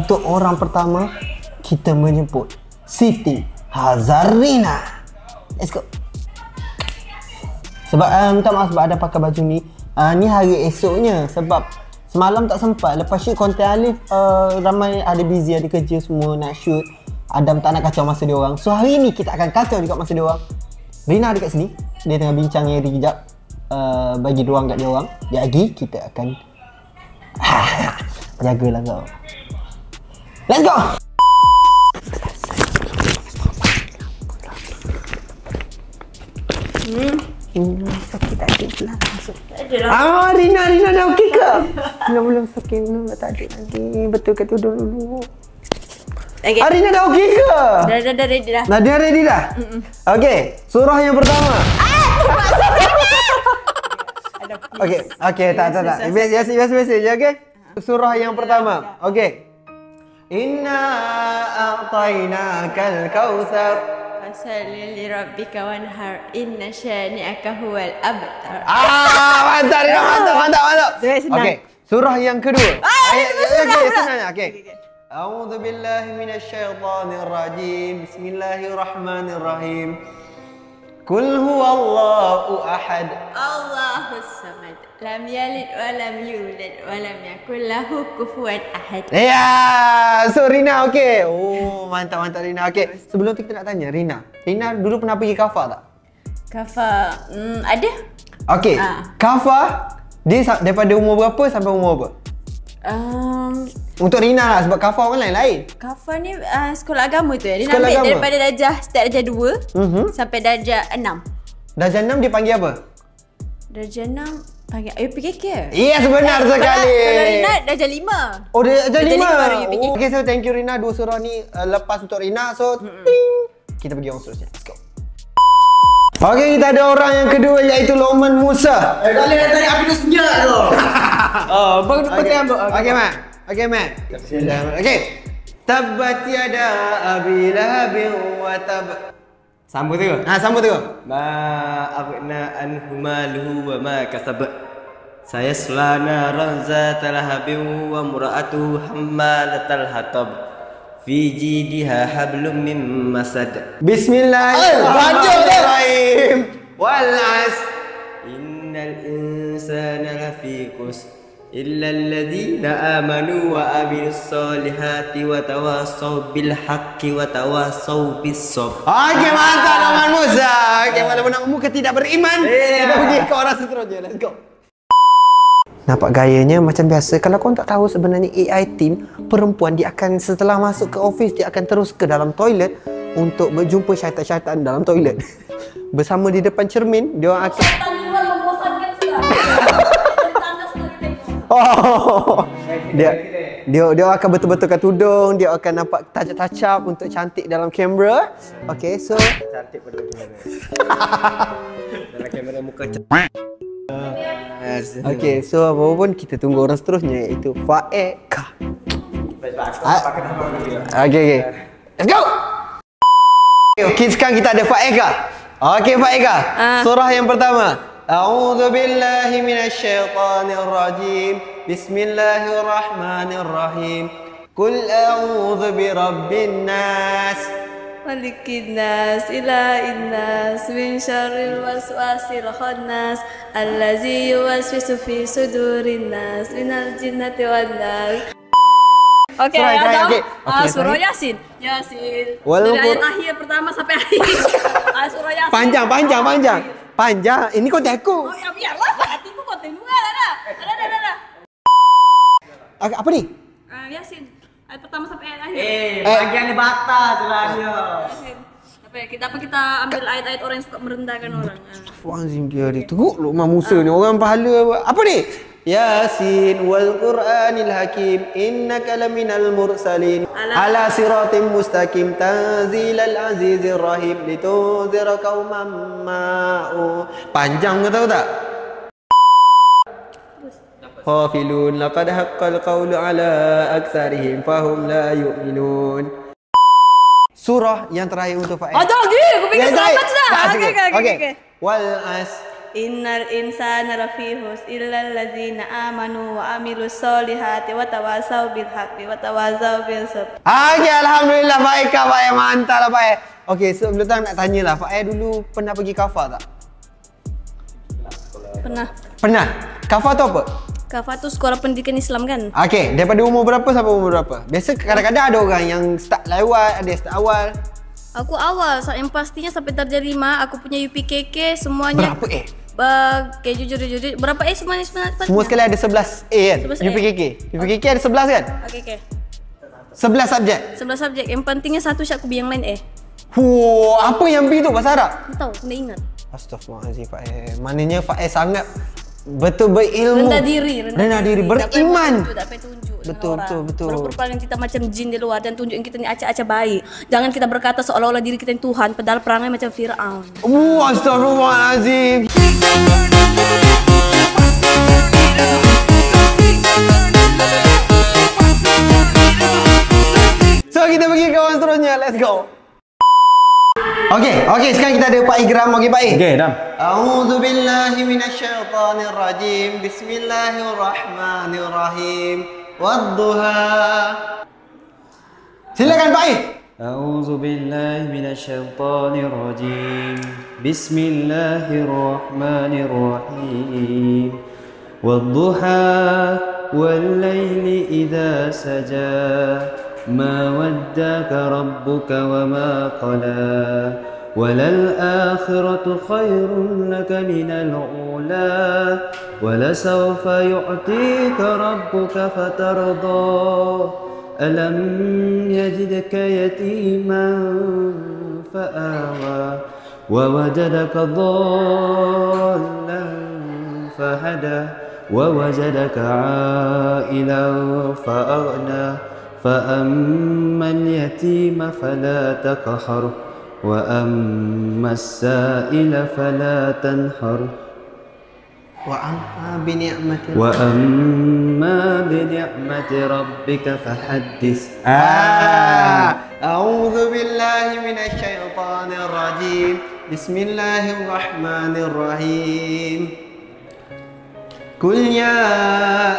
Untuk orang pertama, kita menjemput Siti Hazarina. Let's go. Sebab minta maaf sebab ada pakai baju ni. Ni hari esoknya sebab semalam tak sempat. Lepas shoot konten Alif, ramai ada busy, ada kerja semua nak shoot. Adam tak nak kacau masa dia orang. So hari ni kita akan kacau juga masa dia orang. Rina dekat sini. Dia tengah bincang dengan Eri kejap. Bagi ruang kat dia orang. Dia lagi kita akan jagalah kau. Let's go. Sakit tak ada pula masuk. Rina dah okey ke? Belum sakit, belum tak ada lagi. Betul ke tidur dulu. Okay. Rina dah okey ke? Dah ready dah. Dah ready dah? Okey, surah yang pertama. Okey, tak. Biasa je, okey? Surah yang pertama. Okey. Inna a'tainakal kautsar. Fasalli li rabbika wanhar. Inna syani'aka huwal abtar. Mantap Rina, mantap. Okey, surah yang kedua. Okey, senang. Okey. A'udzu billahi minasyaitonir rajim. Bismillahirrahmanirrahim. Qul huwallahu ahad. Allahus samad. Lam yalid wa lam yulad wa lam yakul lahu kufuwan ahad. Ya, so Rina okey. Oh, mantap Rina. Okey, sebelum tu kita nak tanya Rina dulu pernah pergi Kafa tak? Kafa, ada. Okey, Kafa dia daripada umur berapa sampai umur berapa? Untuk Rina lah, sebab Kafa orang lain-lain. Kafa ni sekolah agama tu ya. Dia ambil daripada start darjah 2 sampai darjah 6. Darjah 6 dia panggil apa? Darjah 6 panggil UPKK. Yes, benar sekali. Kalau Rina darjah 5. Oh, darjah 5. Baru UPKK. Okay, so thank you Rina. Dua surah ni lepas untuk Rina. So, ting. Kita pergi orang seterusnya. Let's go. Okay, kita ada orang yang kedua iaitu Luqman Musa. Kalian nak tanya aku dah senyap tu. Okay, Mat. Bismillahirrahmanirrahim. Okay. Tabbat yada abi lahabin wa tab. Sambung tu. Sambung tu. Ma aghna anhu maluhu wa ma kasab. Saya selana ranzatal habin wa mura'atu hammalatal hatab. Fi jidiha hablum min masad. Bismillahirrahmanirrahim. Wal 'asr. Innal insana lafi khusr illa alladhina amanu wa amilus solihati wa tawassaw bil haqqi wa tawassaw bis sabr. Okey, mantap Luqman Musa. Okey, walaupun nak muka tidak beriman, kita pergi ke orang seterusnya. Let's go. Nampak gayanya macam biasa. Kalau kau tak tahu sebenarnya AI team perempuan dia akan setelah masuk ke office dia akan terus ke dalam toilet untuk berjumpa syaitan-syaitan dalam toilet. Bersama di depan cermin, dia orang akan dia akan betul-betulkan tudung, dia akan nampak touch-up untuk cantik dalam kamera. Okey, so Cantik pada bagaimana? Dalam kamera muka okey, so apa pun kita tunggu orang seterusnya iaitu Faeka. Okey. Let's go. Okey, sekarang kita ada Faeka. Okey, Faeka. Surah yang pertama. A'udzu billahi minasyaitonir rajim. Bismillahirrahmanirrahim. Qul a'udzu birabbin nas. Malikin nas, ilahin nas, min syarril waswasil khannas, allazi yuwaswisu fi sudurin nas, minal jinnati wan nas. Okey, Adam. Surah Yasin. Dari ayat akhir pertama sampai akhir. Surah Yasin. Panjang. Ini konten aku. Oh, ya biarlah. Hatimu konten juga dah. Ada. Apa ni? Yasin. Ayat pertama sampai ayat akhir. bagian ni bata tu lah dia. Apa kita ambil ayat-ayat orang yang suka merendahkan orang. Astagfirullahalazim, dia teruk Luqman Musa ni, orang pahala. Apa ni? Yasin wal Qur'anil Hakim innaka laminal mursalin ala siratim mustaqim tanzilal azizir rahim litunzira qauman ma'u. Panjang ke tahu tak? Ghafilun laqad haqqal qawlu ala aktsarihim fahum la yu'minun. Surah yang terakhir untuk Fa'iz. Ada lagi, aku fikir selamat sudah. Okey. Wal as Innal insana lafi khusr illa allazina amanu wa amilus solihati wa tawasaw bil haqqi wa tawasaw bis sabr. Okay, alhamdulillah baik Kak Faik, mantap lah Faik. Okay, sebelum tu nak tanyalah, Faik dulu pernah pergi kafar tak? Pernah. Kafar tu apa? Kafar tu sekolah pendidikan Islam kan? Okay, daripada umur berapa sampai umur berapa? Biasa kadang-kadang ada orang yang start lewat, ada yang start awal. Aku awal, yang pastinya sampai darjah 5, aku punya UPKK semuanya. Berapa A? Okay, jujur. Berapa A semuanya sebenarnya? Semua sekali ada 11 A kan? 11 A. UPKK ada 11 kan? Okay. 11 subjek? 11 subjek, yang pentingnya satu syak aku yang lain A. Apa yang B tu bahasa Arab? Tak tahu, kena ingat. Astaghfirullahaladzim Faik. Maknanya Faik sangat betul berilmu. Rendah diri, beriman. Tak payah tunjuk Betul. Berperan kita macam jin di luar dan tunjukin kita ni acak-acak baik. Jangan kita berkata seolah-olah diri kita yang Tuhan, padahal perangai macam Fir'aun. Astaghfirullahaladzim. So kita pergi ke kawan seterusnya, let's go. Okay, sekarang kita ada Pak Ikram. Okay, Pak I. Okay, dah. A'udzubillahi minasyaitonirrajim. Bismillahirrahmanirrahim. Wadduha. Silakan Pak I. A'udzubillahi minasyaitonirrajim. Bismillahirrahmanirrahim. Wadduha wal-laili idza saja. ما ودك ربك وما قلى وللآخرة خير لك من الأولى ولسوف يعطيك ربك فترضى ألم يجدك يتيما فآوى ووجدك ضالا فهدى ووجدك عائلا فأغنى فأما اليتيم فلا تقهر وأما السائل فلا تنهر وأما بنعمة ربك فحدث. أعوذ بالله من الشيطان الرجيم. بسم الله الرحمن الرحيم. قل يا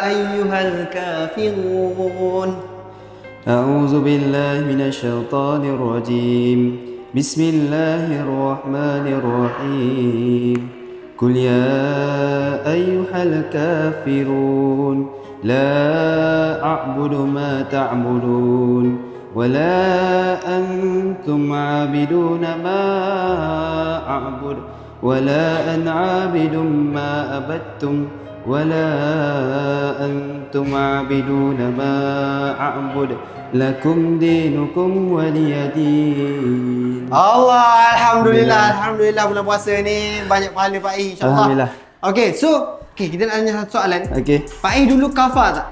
أيها الكافرون. أعوذ بالله من الشيطان الرجيم. بسم الله الرحمن الرحيم. قل يا أيها الكافرون لا أعبد ما تعبدون ولا أنتم عابدون ما أعبد ولا أنا عابد ما أبدتم ولا أنتم عابدون ما أعبد لكم دينكم ولي دين. Allah, alhamdulillah bulan puasa ni banyak pahala Pak I, insya-Allah. Alhamdulillah. Okey, kita nak tanya satu soalan. Okey. Pak I dulu kafar tak?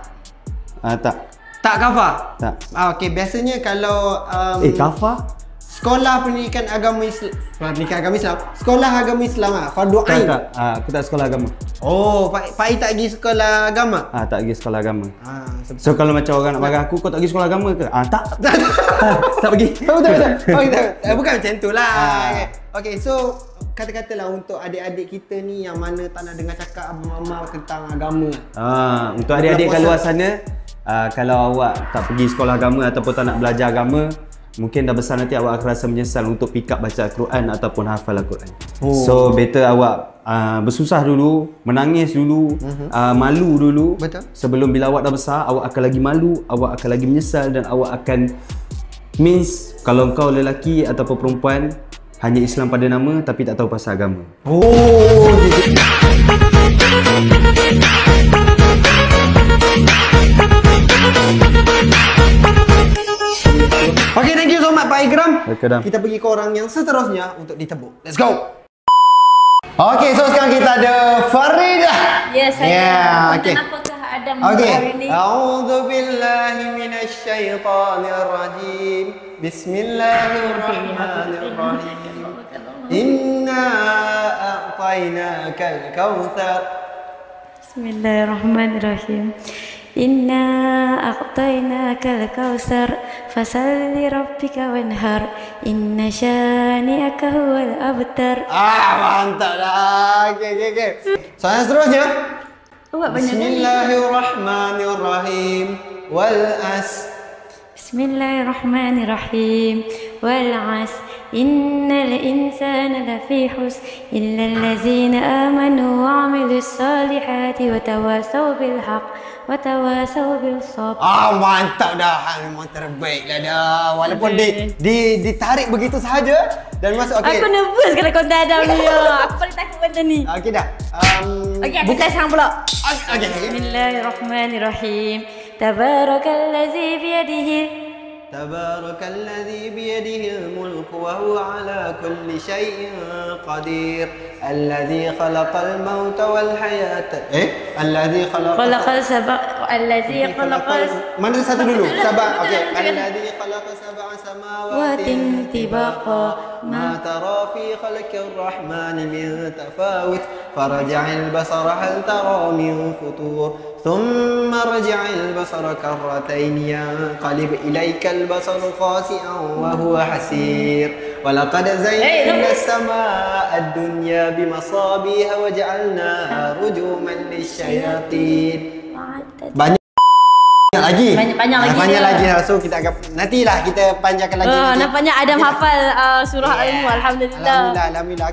Tak. Tak kafar? Tak. Okey, biasanya kalau kafar? Sekolah pendidikan agama Islam. Sekolah agama Islam fardu ain. Tak. Aku tak sekolah agama. Oh, Pak I tak pergi sekolah agama? Tak pergi sekolah agama. So kalau macam orang nak marah aku, kau tak pergi sekolah agama ke? Tak. Tak pergi. Betul. Bukan macam tu lah. Okay, so katalah untuk adik-adik kita ni yang mana tak nak dengar cakap abang-mama tentang agama. Untuk adik-adik kat luar sana, kalau awak tak pergi sekolah agama ataupun tak nak belajar agama, mungkin dah besar nanti awak akan rasa menyesal untuk pick up baca Al-Quran ataupun hafal Al-Quran. So better awak bersusah dulu, menangis dulu, malu dulu. Betul. Sebelum bila awak dah besar, awak akan lagi malu, awak akan lagi menyesal dan awak akan miss kalau kau lelaki ataupun perempuan hanya Islam pada nama tapi tak tahu pasal agama. Okay, thank you so much Pak Ikram. Okay, dah. Kita pergi ke orang yang seterusnya untuk ditebuk. Let's go. Okay, so sekarang kita ada Faridah. Yes, saya. Okay. Apakah ada hari ini? A'udzu billahi minasyaitonir rajim. Bismillahirrahmanirrahim. Inna a'tainakal kautsar. Bismillahirrahmanirrahim. إنا أعطيناك الكوثر فصل لربك وانهر إن شانئك هو الأبتر. Mantap dah. Okey. Soalan seterusnya. Bismillahirrahmanirrahim. Wal as. Bismillahirrahmanirrahim. Wal as. Innal insana lafi khusr illa allazina amanu wa 'amilus solihati wa tawasaw bil haqq wa tawasaw bil sabr. Mantap dah. Memang terbaik lah dah. Walaupun ditarik begitu sahaja dan masuk. Okey. Aku nervous kalau kau dah ada ni. Aku paling takut benda ni. Okey dah. Okey, aku try sekarang pula. Okey. Bismillahirrahmanirrahim. Tabarakallazi biyadihi تبارك الذي بيده الملك وهو على كل شيء قدير الذي خلق الموت والحياة الذي خلق mana satu dulu sabah okey الذي خلق سبع سماوات طباقا ما ترى في خلق الرحمن من تفاوت فرجع البصر هل ترى من فطور ثم ارجع البصر كرتين ينقلب إليك البصر خاسئا وهو حسير ولقد زينا السماء الدنيا بمصابيح وجعلناها رجوما للشياطين. Banyak lagi. Banyak lagi. So kita agak nantilah kita panjangkan lagi. Nampaknya Adam hafal surah Al-Mulk. Alhamdulillah.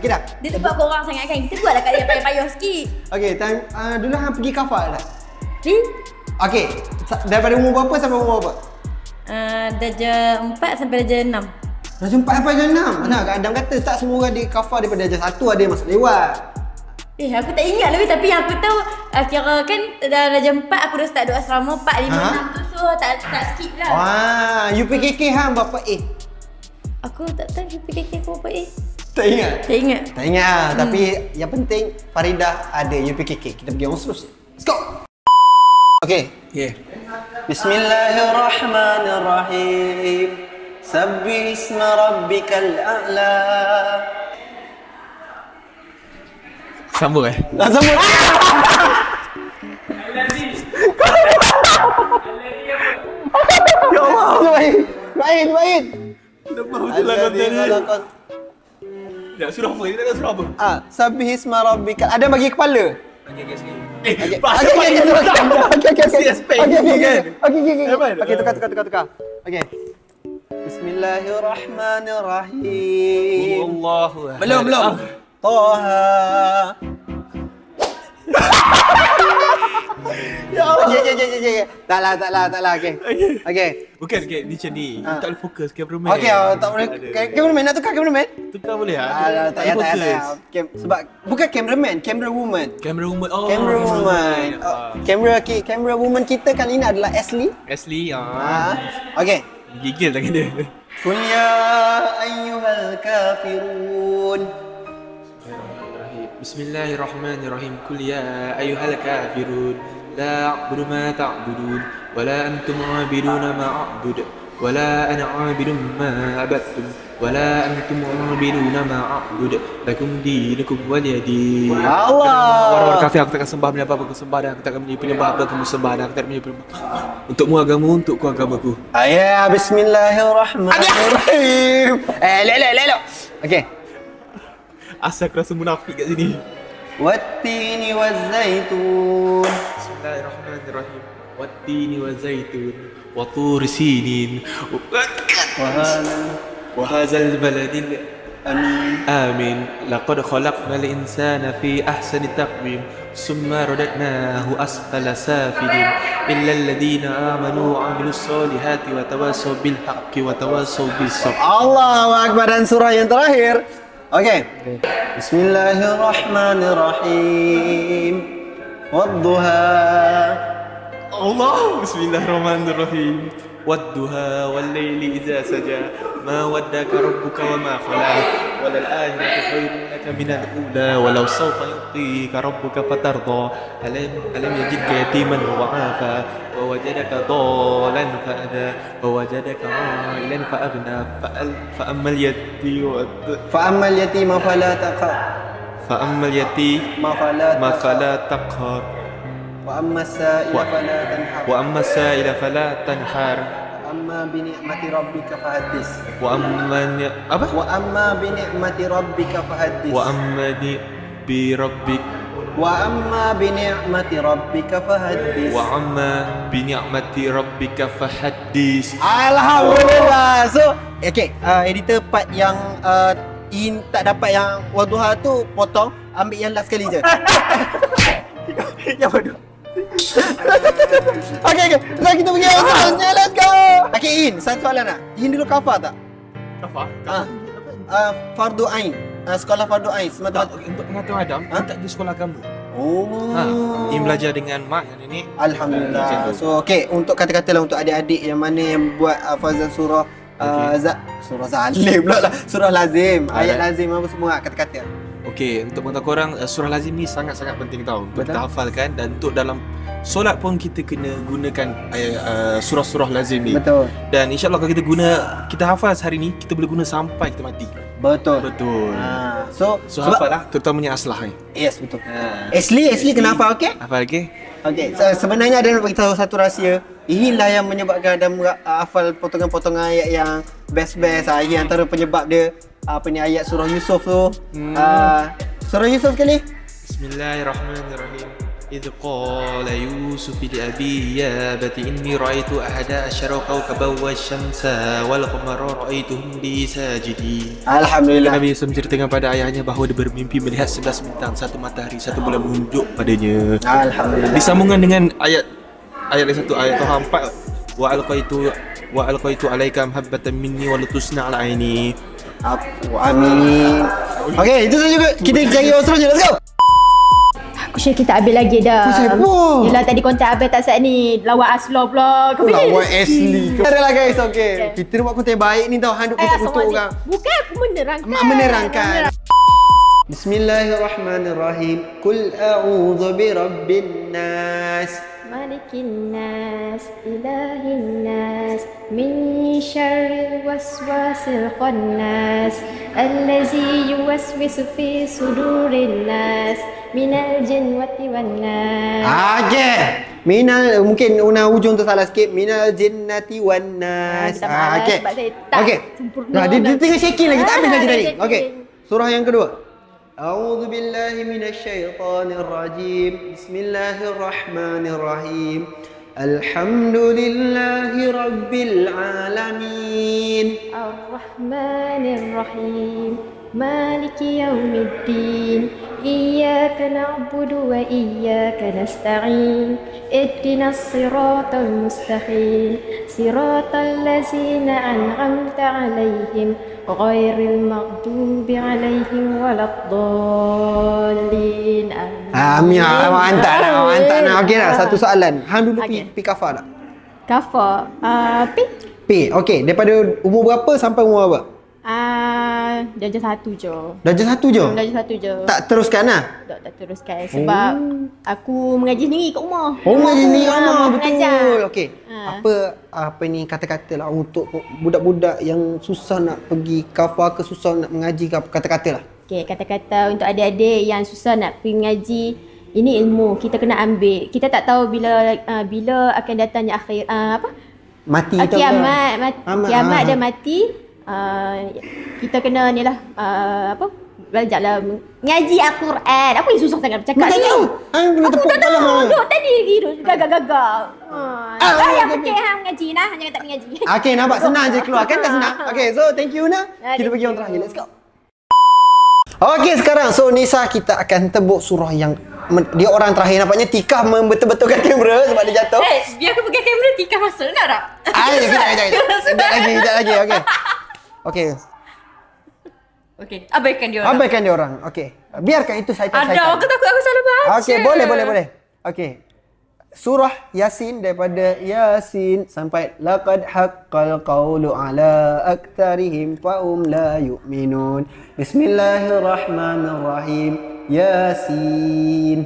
Okey dah. Dia tempat korang sangat kan. Kita buatlah kat dia payah-payah sikit. Okey, dulu hang pergi kafal dah. Okey. Daripada umur berapa sampai umur berapa? Darjah 4 sampai darjah 6. Darjah 4 sampai darjah 6? Mana Adam kata tak semua orang di kafal daripada darjah 1 ada yang masuk lewat. Aku tak ingat lebih tapi yang aku tahu kira kan darjah 4 aku dah start duduk asrama 4, 5, 6 tu so tak skip lah. UPKK hang berapa A? Aku tak tahu UPKK aku berapa A. Tak ingat? Tak ingat. Tapi yang penting Faridah ada UPKK. Kita pergi orang seterusnya. Let's go! Okey. Bismillahirrahmanirrahim. Sabbih isma rabbikal a'la. Sambung Sambung. Ya Allah. Baik. Lepas betul lah konten ni. Tak surah apa? Dia tak surah apa? Sabbih isma rabbikal. Ada bagi kepala. Okey. Okey, tukar. Okey. Bismillahirrahmanirrahim. Allahu Akbar. Belum. Toha. Ya Allah. Taklah. Okey. Bukan ni macam ni. Tak boleh fokus cameraman. Okey, tak boleh. Cameraman nak tukar cameraman? Tukar boleh tak payah. Sebab bukan cameraman, camera woman. Camera woman. Camera woman kita kali ini adalah Ashley. Okey. Gigil tangan dia. Qul ya ayyuhal kafirun. Bismillahirrahmanirrahim. Qul ya ayyuhal kafirun la a'budu ma ta'budun wa la antum 'abiduna ma a'budu wa la ana 'abidun ma abattum wa la antum 'abiduna ma a'budu lakum dinukum waliyadi. Allah. Orang kafir aku takkan sembah benda apa aku sembah dan aku takkan menyembah apa kamu sembah dan aku tak menyembah untukmu agamamu untukku agamaku. Bismillahirrahmanirrahim. Lelok. Okey. Asal aku rasa munafik kat sini. Wattini wazzaitun. Bismillahirrahmanirrahim. Wattini wazzaitun wa turi sinin wa hadzal baladil amin. Laqad khalaqnal insana fi ahsani taqwim summa radadnahu asfala safilin illa alladhina amanu wa 'amilus solihati wa tawassaw bil haqqi wa tawassaw bis sabr. Allahu akbar. Dan surah yang terakhir. Okey. Bismillahirrahmanirrahim. Wadduha. Allah. Bismillahirrahmanirrahim. Wadduha wal laili idza saja ma waddaka rabbuka wa ma qala walal akhiratu khairun laka minal ula walau sawfa yu'tika rabbuka fatarda alam yajidka yatiman wa afa wa wajadaka dhalan fa ada wa wajadaka 'ailan fa aghna fa ammal yatima fala taqhar Wa amma sa'ila fala tanhar. Wa amma sa'ila fala tanhar. Amma bi ni'mati rabbika fahaddis. Wa amma apa? Wa amma bi ni'mati rabbika fahaddis. Wa amma bi rabbik. Wa amma bi ni'mati rabbika fahaddis. Wa amma bi ni'mati rabbika fahaddis. Alhamdulillah. So, okay, editor part yang In tak dapat yang wadduha tu potong, ambil yang last sekali je. Yang bodoh. Okay. So kita pergi yang seterusnya. Let's go. Okay, In, satu soalan nak. In dulu kafar tak? Kafar? Fardu Ain. Sekolah Fardu Ain semata. Untuk pengetahuan Adam, tak di sekolah agama. Oh. Ini belajar dengan mak dan nenek. Alhamdulillah. So, okay, untuk kata-kata lah untuk adik-adik yang mana yang buat hafazan surah surah Zalim pula lah. Surah Lazim, ayat lazim apa semua kata-kata. Okey, untuk pengetahuan korang, surah lazim ni sangat-sangat penting tau untuk kita hafalkan, dan untuk dalam solat pun kita kena gunakan surah-surah lazim ni. Betul. Dan insya-Allah kalau kita hafal sehari ni, kita boleh guna sampai kita mati. Betul. So hafal lah, terutamanya aslah ni. Yes, betul. Asli kena hafal, okey? Hafal okey? Okey, so, sebenarnya ada nak beritahu satu rahsia. Inilah yang menyebabkan Adam hafal potongan-potongan ayat yang best-best. Ini antara penyebab dia ayat surah Yusuf tu. Surah Yusuf sekali. Bismillahirrahmanirrahim. إذ قال يوسف لأبيه يا أبت إني رأيت أحد عشر كوكبا والشمس والقمر رأيتهم لي ساجدين. Alhamdulillah. Nabi Yusuf menceritakan pada ayahnya bahawa dia bermimpi melihat 11 bintang, satu matahari, satu bulan menunjuk padanya. Alhamdulillah. Disambungkan dengan ayat yang satu, ayat Taha 4, wa alqaitu alaika mahabbatan minni wa latusna ala aini. Amin. Okey, itu saja juga. Kita cari yang seterusnya. Let's go. Aku share kita habis lagi dah. Yelah tadi konten habis tak saat ni. Lawa Aslo pula. Lawa Asli. Adalah guys, okey. Kita buat konten baik ni tau. Handuk kita untuk orang. Bukan aku menerangkan. Menerangkan. Bismillahirrahmanirrahim. Qul a'udzu birabbin nas. Malikin nas, ilahin nas, min syarril waswasil khannas, allazi yuwaswisu fi sudurin nas, minal jinnati wan nas. Okey. Mungkin ujung tu salah sikit. Minal jinnati wan nas. Okey. Okey. Nah, dia tengah shaking lagi, tak habis lagi tadi. Okey. Surah yang kedua. أعوذ بالله من الشيطان الرجيم بسم الله الرحمن الرحيم الحمد لله رب العالمين الرحمن الرحيم مالك يوم الدين إياك نعبد وإياك نستعين اهدنا الصراط المستقيم صراط الذين أنعمت عليهم غير المغضوب عليهم ولا الضالين. Amin. Mantap nak. Okey dah, satu soalan. Hang dulu pi kafar tak? Kafar. Pi. Okey, daripada umur berapa sampai umur berapa? Darjah 1 je. Darjah 1 je? Darjah 1 je. Tak teruskan lah? Tak teruskan sebab aku mengaji sendiri kat rumah. Mengaji sendiri kat rumah, betul. Okey. Apa ni kata-kata lah untuk budak-budak yang susah nak pergi kafar ke susah nak mengaji, kata-kata lah. Okey, kata-kata untuk adik-adik yang susah nak pergi mengaji, ini ilmu kita kena ambil. Kita tak tahu bila akan datangnya akhir mati tu. Kiamat dan mati. Kita kena ni lah belajarlah mengaji Al-Quran. Apa yang susah sangat bercakap ni? Aku tak tahu. Duduk tadi lagi gagak-gagak. Yang penting mengaji nah, jangan tak mengaji. Okey, nampak senang je keluar kan? Tak senang. Okey, so thank you Nah. Kita pergi yang terakhir. Let's go. Okey, sekarang so Nisa kita akan tebuk surah yang dia orang terakhir. Nampaknya Tika membetul-betulkan kamera sebab dia jatuh. Biar aku pegang kamera, Tika masuk nak tak? Sekejap lagi. Okey. Okey, abaikan dia orang. Okey. Biarkan itu syaitan. Ada, aku takut aku salah baca. Okey, boleh. Okey. Surah Yasin daripada Yasin sampai laqad haqqal qawlu ala aktsarihim fahum la yu'minun. Bismillahirrahmanirrahim. Yasin.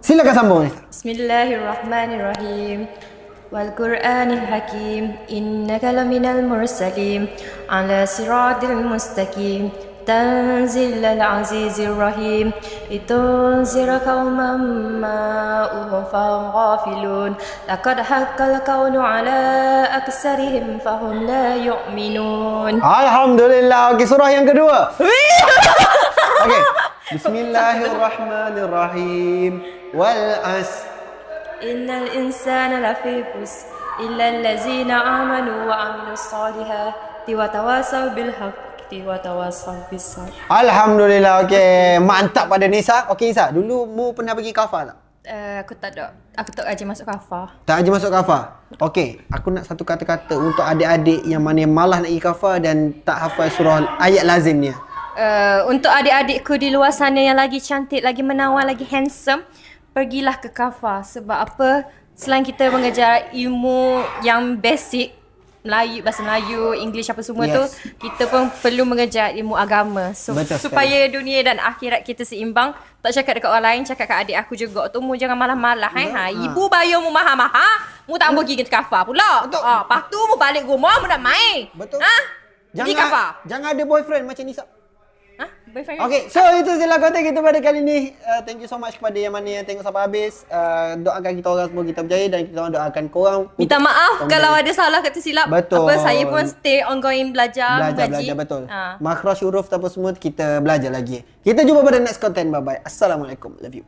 Silakan sambung. Bismillahirrahmanirrahim. Wal Qur'anil Hakim innaka laminal mursalin ala siratil mustaqim تنزيل العزيز الرحيم لتنذر قوما ما فهم غافلون لقد حق القول على أكثرهم فهم لا يؤمنون. Alhamdulillah. Okey, surah yang kedua. Okey. Bismillahirrahmanirrahim. Wal as. Innal insana lafi khusr illa allazina amanu wa amilus solihati wa tawasaw bil haqqi wa tawasaw bis sabr. Alhamdulillah. Okey, mantap pada Nisa. Okey Nisa, dulu mu pernah pergi kafah tak? Aku tak ada. Aku tak ajar masuk kafah. Tak aja masuk kafah. Okey, aku nak satu kata-kata untuk adik-adik yang mana yang malas nak pergi kafah dan tak hafal surah ayat lazimnya. Untuk adik-adikku di luar sana yang lagi cantik, lagi menawan, lagi handsome, pergilah ke kafah. Sebab apa? Selain kita mengajar ilmu yang basic, Melayu, bahasa Melayu, English apa semua tu, kita pun perlu mengajar ilmu agama. Supaya dunia dan akhirat kita seimbang. Tak cakap dekat orang lain, cakap kat adik aku juga. Tu mu jangan malah-malah. Ibu bayar mu mahal-mahal, mu tak pergi ke kafah pula. Lepas tu mu balik rumah, mu nak main. Betul. Pergi kafah. Jangan ada boyfriend macam Nisa. Boyfriend. Okay, so itu sahaja konten kita pada kali ni. Thank you so much kepada yang mana yang tengok sampai habis. Doakan kita orang semua kita berjaya dan kita orang doakan korang. Minta maaf kalau ada salah kata silap. Betul. Saya pun stay ongoing belajar Belajar, betul. Makhraj huruf apa semua kita belajar lagi. Kita jumpa pada next content. Bye bye. Assalamualaikum. Love you.